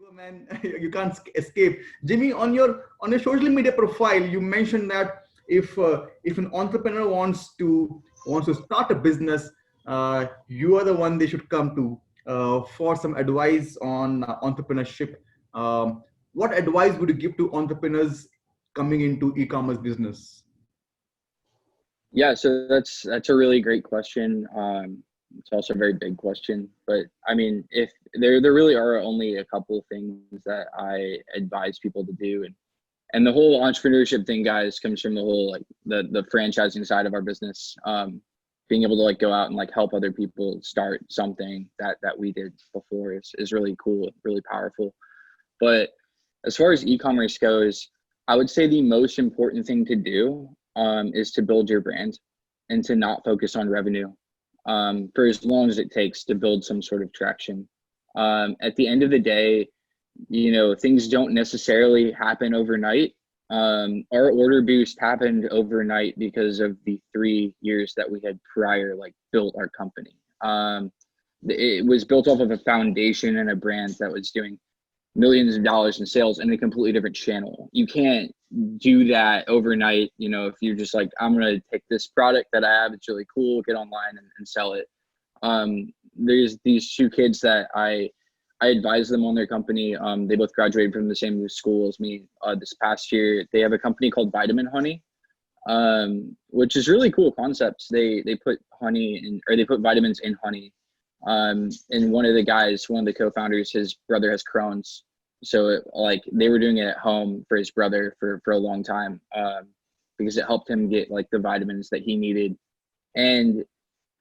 go, man. You can't escape. Jimmy, on your social media profile, you mentioned that if an entrepreneur wants to start a business, you are the one they should come to for some advice on entrepreneurship. What advice would you give to entrepreneurs coming into e-commerce business? Yeah, so that's a really great question. It's also a very big question, but I mean, if there really are only a couple of things that I advise people to do, and the whole entrepreneurship thing, guys, comes from the whole like the franchising side of our business. Being able to like go out and like help other people start something that we did before is really cool, really powerful. But as far as e-commerce goes, I would say the most important thing to do is to build your brand and to not focus on revenue for as long as it takes to build some sort of traction. At the end of the day, you know, things don't necessarily happen overnight. Our order boost happened overnight because of the 3 years that we had prior, like built our company. It was built off of a foundation and a brand that was doing millions of dollars in sales in a completely different channel. You can't do that overnight. You know, if you're just like, I'm going to take this product that I have, it's really cool, get online and sell it. There's these two kids that I advised them on their company. They both graduated from the same school as me this past year. They have a company called Vitamin Honey, which is really cool concepts. They put honey in, or they put vitamins in honey. And one of the co-founders, his brother has Crohn's. So like they were doing it at home for his brother for a long time, because it helped him get like the vitamins that he needed. And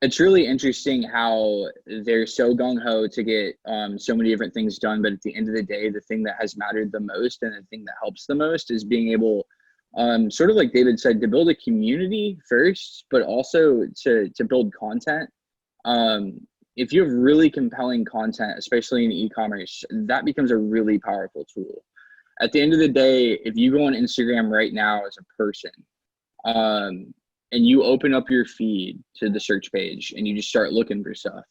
it's really interesting how they're so gung-ho to get so many different things done. But at the end of the day, the thing that has mattered the most and the thing that helps the most is being able, sort of like David said, to build a community first, but also to build content. If you have really compelling content, especially in e-commerce, that becomes a really powerful tool. At the end of the day, if you go on Instagram right now as a person, and you open up your feed to the search page and you just start looking for stuff,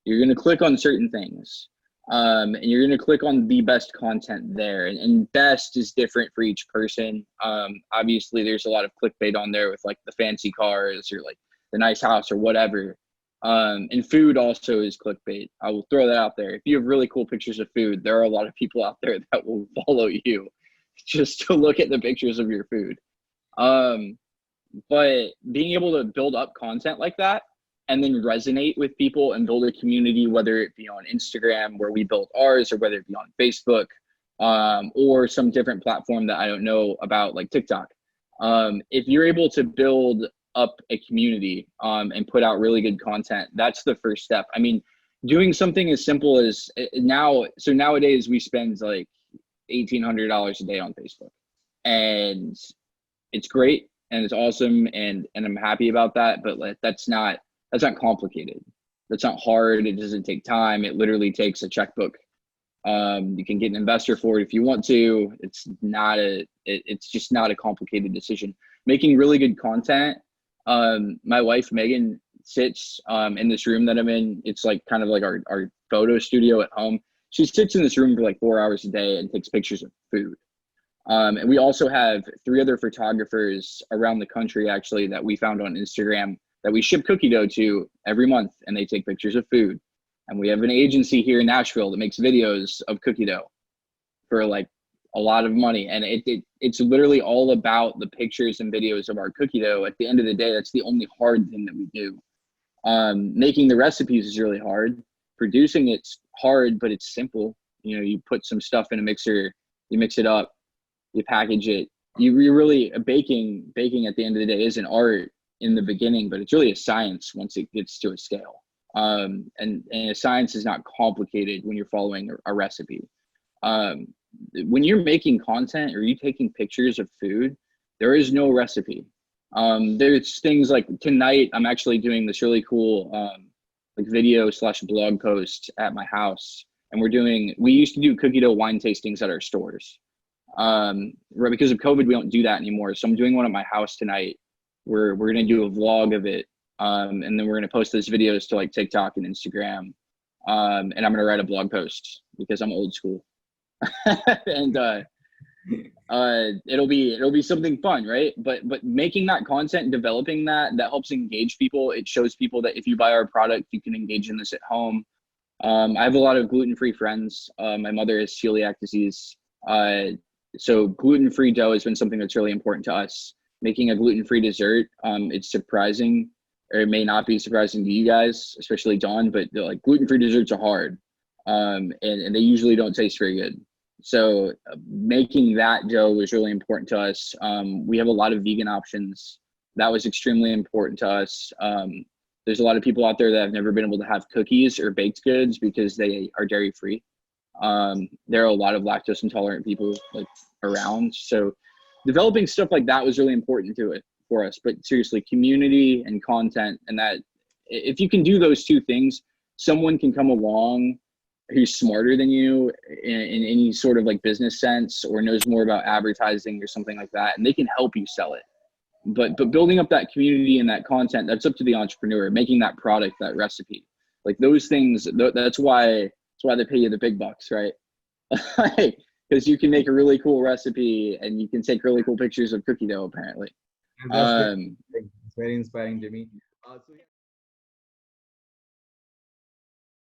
you're going to click on certain things. And you're going to click on the best content there. And best is different for each person. Obviously, there's a lot of clickbait on there with like the fancy cars or like the nice house or whatever. And food also is clickbait. I will throw that out there. If you have really cool pictures of food, there are a lot of people out there that will follow you just to look at the pictures of your food. But being able to build up content like that and then resonate with people and build a community, whether it be on Instagram where we built ours, or whether it be on Facebook, or some different platform that I don't know about, like TikTok. If you're able to build up a community and put out really good content, that's the first step. I mean, doing something as simple as nowadays we spend like $1,800 a day on Facebook, and it's great and it's awesome and I'm happy about that, but like that's not complicated. That's not hard. It doesn't take time. It literally takes a checkbook. You can get an investor for it if you want to. It's just not a complicated decision. Making really good content. My wife, Megan, sits in this room that I'm in. It's like kind of like our photo studio at home. She sits in this room for like 4 hours a day and takes pictures of food. And we also have 3 other photographers around the country, actually, that we found on Instagram that we ship cookie dough to every month, and they take pictures of food. And we have an agency here in Nashville that makes videos of cookie dough for like a lot of money. And it's literally all about the pictures and videos of our cookie dough. At the end of the day, that's the only hard thing that we do. Making the recipes is really hard. Producing it's hard, but it's simple. You know, you put some stuff in a mixer, you mix it up, you package it. You really, baking at the end of the day is an art in the beginning, but it's really a science once it gets to a scale. And a science is not complicated when you're following a recipe. When you're making content or you taking pictures of food, there is no recipe. There's things like tonight, I'm actually doing this really cool like video / blog post at my house. And we used to do cookie dough wine tastings at our stores. Right, because of COVID, we don't do that anymore. So I'm doing one at my house tonight. We're going to do a vlog of it. And then we're going to post those videos to like TikTok and Instagram. And I'm going to write a blog post because I'm old school. and it'll be something fun, right? But making that content and developing that helps engage people. It shows people that if you buy our product, you can engage in this at home. I have a lot of gluten-free friends. My mother has celiac disease. So gluten-free dough has been something that's really important to us. Making a gluten-free dessert, it's surprising, or it may not be surprising to you guys, especially Dawn, but like gluten-free desserts are hard. And they usually don't taste very good. So making that dough was really important to us. We have a lot of vegan options. That was extremely important to us. There's a lot of people out there that have never been able to have cookies or baked goods because they are dairy free. There are a lot of lactose intolerant people like around. So developing stuff like that was really important to it for us. But seriously, community and content, and that if you can do those two things, someone can come along who's smarter than you in any sort of like business sense or knows more about advertising or something like that, and they can help you sell it. But building up that community and that content, that's up to the entrepreneur, making that product, that recipe, like those things. That's why they pay you the big bucks, right? Because you can make a really cool recipe and you can take really cool pictures of cookie dough, apparently. That's very, it's very inspiring, Jimmy. So yeah.